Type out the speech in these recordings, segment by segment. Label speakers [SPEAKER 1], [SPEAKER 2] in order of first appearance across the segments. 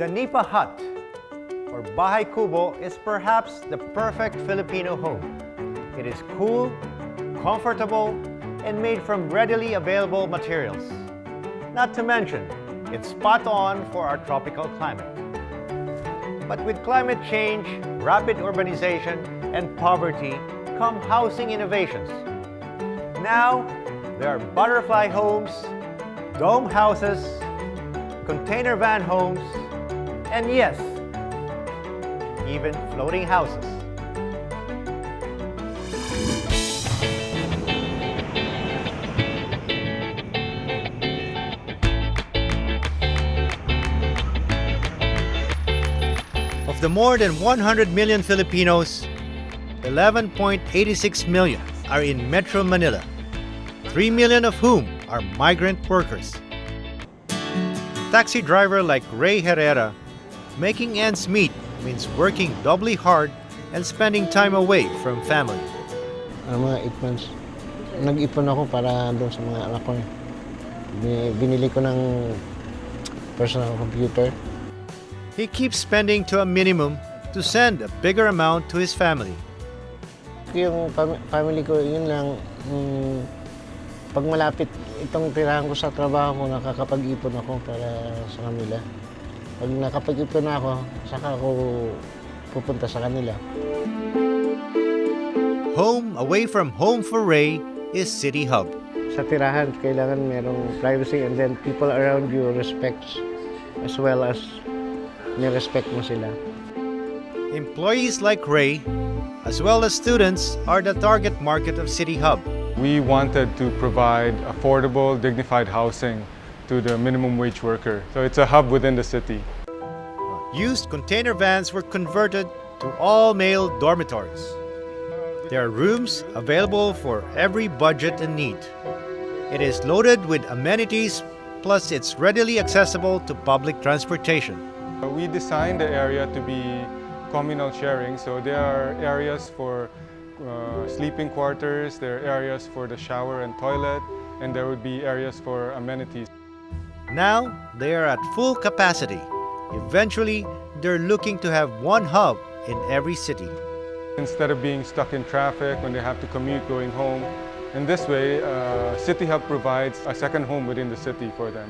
[SPEAKER 1] The Nipa hut, or Bahay Kubo, is perhaps the perfect Filipino home. It is cool, comfortable, and made from readily available materials. Not to mention, it's spot on for our tropical climate. But with climate change, rapid urbanization, and poverty come housing innovations. Now, there are butterfly homes, dome houses, container van homes, and yes, even floating houses. Of the more than 100 million Filipinos, 11.86 million are in Metro Manila, 3 million of whom are migrant workers. Taxi driver like Ray Herrera, making ends meet means working doubly hard and spending time away from family.
[SPEAKER 2] Mga 8 months, nag-ipon ako para doon sa mga anak ko. Binili ko ng personal computer.
[SPEAKER 1] He keeps spending to a minimum to send a bigger amount to his family.
[SPEAKER 2] Yung family ko, yun lang, pag malapit itong tirahan ko sa trabaho ko, nakakapag-ipon ako para sa kanila. Pag nakapag-ipon na ako, saka ako pupunta sa kanila.
[SPEAKER 1] Home away from home for Ray is City Hub.
[SPEAKER 2] Sa tirahan, kailangan merong privacy and then people around you respects as well as nirespect mo sila.
[SPEAKER 1] Employees like Ray, as well as students, are the target market of City Hub.
[SPEAKER 3] We wanted to provide affordable, dignified housing to the minimum wage worker. So it's a hub within the city.
[SPEAKER 1] Used container vans were converted to all-male dormitories. There are rooms available for every budget and need. It is loaded with amenities, plus it's readily accessible to public transportation.
[SPEAKER 3] We designed the area to be communal sharing, so there are areas for sleeping quarters, there are areas for the shower and toilet, and there would be areas for amenities.
[SPEAKER 1] Now, they are at full capacity. Eventually, they're looking to have one hub in every city.
[SPEAKER 3] Instead of being stuck in traffic when they have to commute going home, in this way, City Hub provides a second home within the city for them.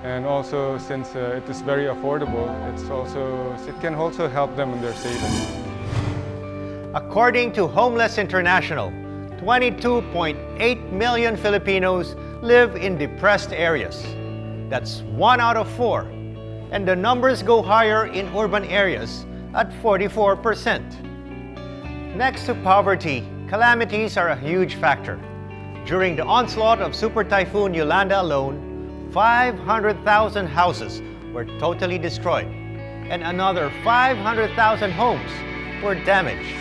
[SPEAKER 3] And also, since it is very affordable, it can also help them in their savings.
[SPEAKER 1] According to Homeless International, 22.8 million Filipinos live in depressed areas. That's 1 out of 4. And the numbers go higher in urban areas at 44%. Next to poverty, calamities are a huge factor. During the onslaught of Super Typhoon Yolanda alone, 500,000 houses were totally destroyed, and another 500,000 homes were damaged.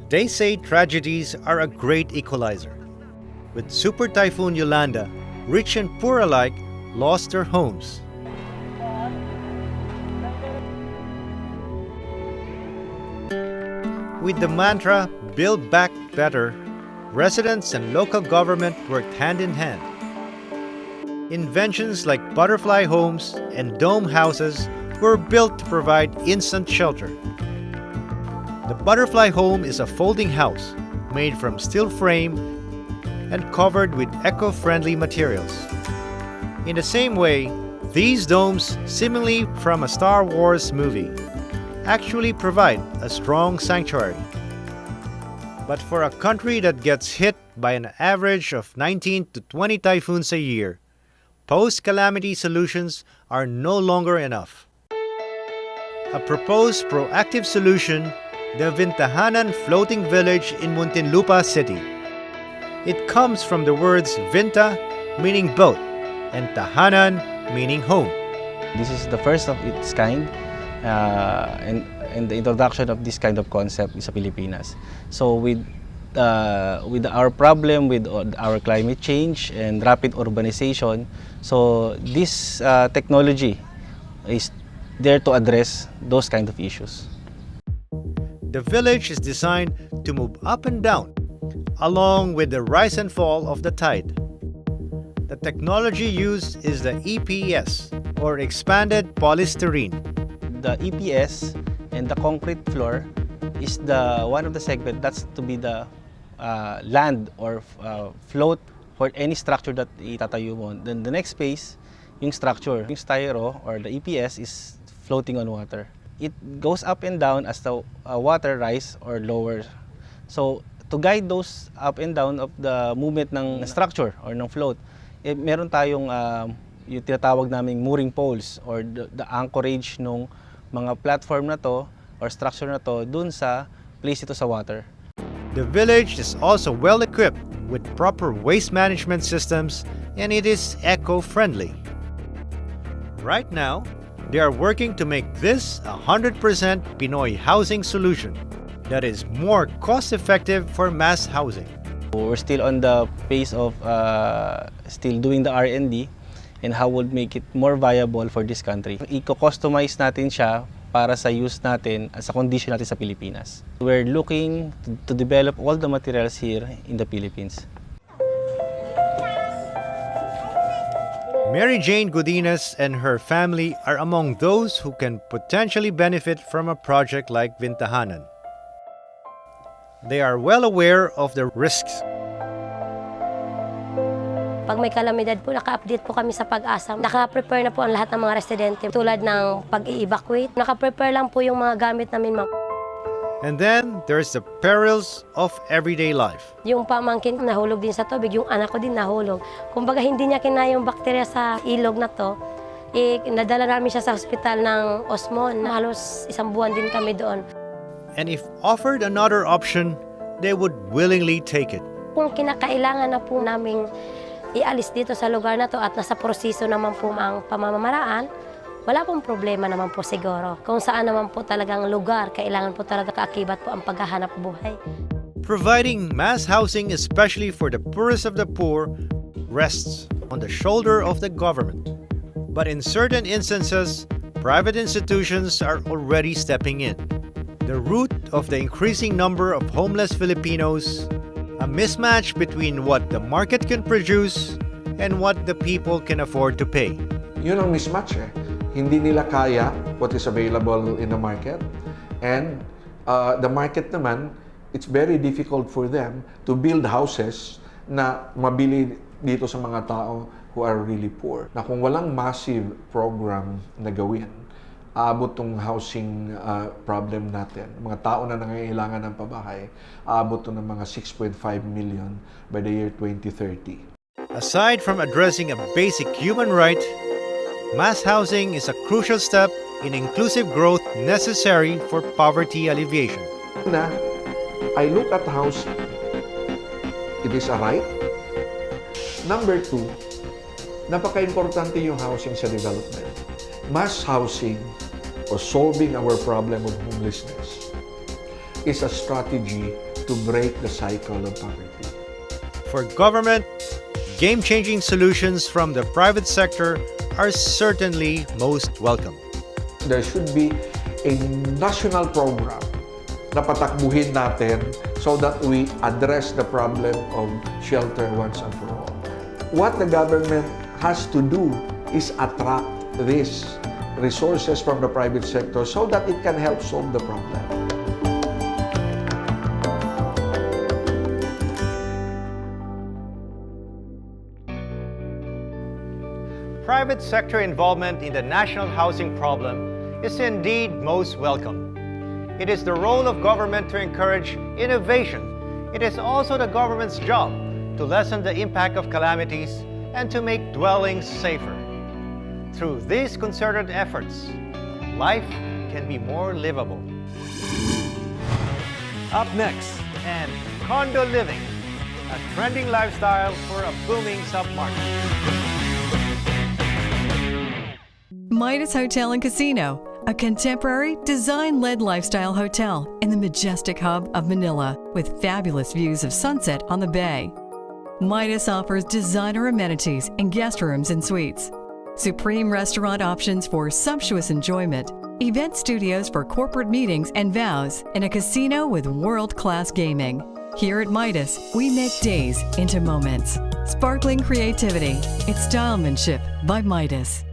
[SPEAKER 1] They say tragedies are a great equalizer. With Super Typhoon Yolanda, rich and poor alike lost their homes. With the mantra, "Build Back Better," residents and local government worked hand in hand. Inventions like butterfly homes and dome houses were built to provide instant shelter. The butterfly home is a folding house made from steel frame and covered with eco-friendly materials. In the same way, these domes, seemingly from a Star Wars movie, actually provide a strong sanctuary. But for a country that gets hit by an average of 19 to 20 typhoons a year, post-calamity solutions are no longer enough. A proposed proactive solution, the Vintahanan Floating Village in Muntinlupa City. It comes from the words Vinta, meaning boat, and Tahanan, meaning home.
[SPEAKER 4] This is the first of its kind, and the introduction of this kind of concept is sa Pilipinas. So with our problem with our climate change and rapid urbanization, so this technology is there to address those kind of issues.
[SPEAKER 1] The village is designed to move up and down, along with the rise and fall of the tide. The technology used is the EPS, or expanded polystyrene.
[SPEAKER 4] The EPS and the concrete floor is the one of the segment that's to be the land or float for any structure that itatayo mo. Then the next phase, yung structure, yung styro or the EPS is floating on water. It goes up and down as the water rise or lower. So to guide those up and down of the movement ng structure or ng float, meron tayong yung tinatawag naming mooring poles or the anchorage ng mga platform na to or structure na to dun sa place ito sa water.
[SPEAKER 1] The village is also well equipped with proper waste management systems, and it is eco-friendly. Right now, they are working to make this a 100% Pinoy housing solution that is more cost-effective for mass housing.
[SPEAKER 4] We're still on the pace of still doing the R&D and how would make it more viable for this country. Eco-customize natin siya para sa use natin at sa condition natin sa Pilipinas. We're looking to develop all the materials here in the Philippines.
[SPEAKER 1] Mary Jane Godinez and her family are among those who can potentially benefit from a project like Vintahanan. They are well aware of the risks.
[SPEAKER 5] Pag may kalamidad po, naka-update po kami sa Pag-asa. Naka-prepare na po ang lahat ng mga residente tulad ng pag-i-evacuate. Naka-prepare lang po yung mga gamit namin, ma'am.
[SPEAKER 1] And then there's the perils of everyday life.
[SPEAKER 5] Yung pamangkin nahulog din sa tubig, yung anak ko din nahulog. Kumbaga hindi niya kinaya yung bakterya sa ilog na to, nadala namin siya sa ospital ng Osmon. Halos 1 buwan din kami doon.
[SPEAKER 1] And if offered another option, they would willingly take it.
[SPEAKER 5] Kung kinakailangan na po naming ialis dito sa lugar na to at nasa proseso naman po ang pamamaraan, wala pong problema naman po siguro. Kung saan naman po talagang lugar, kailangan po talaga kaakibat po ang paghahanap buhay.
[SPEAKER 1] Providing mass housing, especially for the poorest of the poor, rests on the shoulder of the government. But in certain instances, private institutions are already stepping in. The root of the increasing number of homeless Filipinos, a mismatch between what the market can produce and what the people can afford to pay.
[SPEAKER 6] Yun ang mismatch eh. Hindi nila kaya what is available in the market. And the market naman, it's very difficult for them to build houses na mabili dito sa mga tao who are really poor. Na kung walang massive program na gawin, aabot tong housing problem natin. Mga tao na nangangailangan ng pabahay, aabot to ng mga 6.5 million by the year 2030.
[SPEAKER 1] Aside from addressing a basic human right, mass housing is a crucial step in inclusive growth necessary for poverty alleviation.
[SPEAKER 6] Una, I look at housing. It is a right. Number 2, napaka-importante yung housing sa development. Mass housing or solving our problem of homelessness is a strategy to break the cycle of poverty.
[SPEAKER 1] For government, game-changing solutions from the private sector are certainly most welcome.
[SPEAKER 6] There should be a national program na patakbuhin natin so that we address the problem of shelter once and for all. What the government has to do is attract these resources from the private sector so that it can help solve the problem.
[SPEAKER 1] Private sector involvement in the national housing problem is indeed most welcome. It is the role of government to encourage innovation. It is also the government's job to lessen the impact of calamities and to make dwellings safer. Through these concerted efforts, life can be more livable. Up next, and condo living, a trending lifestyle for a booming submarket.
[SPEAKER 7] Midas Hotel and Casino, a contemporary, design-led lifestyle hotel in the majestic hub of Manila with fabulous views of sunset on the bay. Midas offers designer amenities and guest rooms and suites, supreme restaurant options for sumptuous enjoyment, event studios for corporate meetings and vows, and a casino with world-class gaming. Here at Midas, we make days into moments. Sparkling creativity. It's stylemanship by Midas.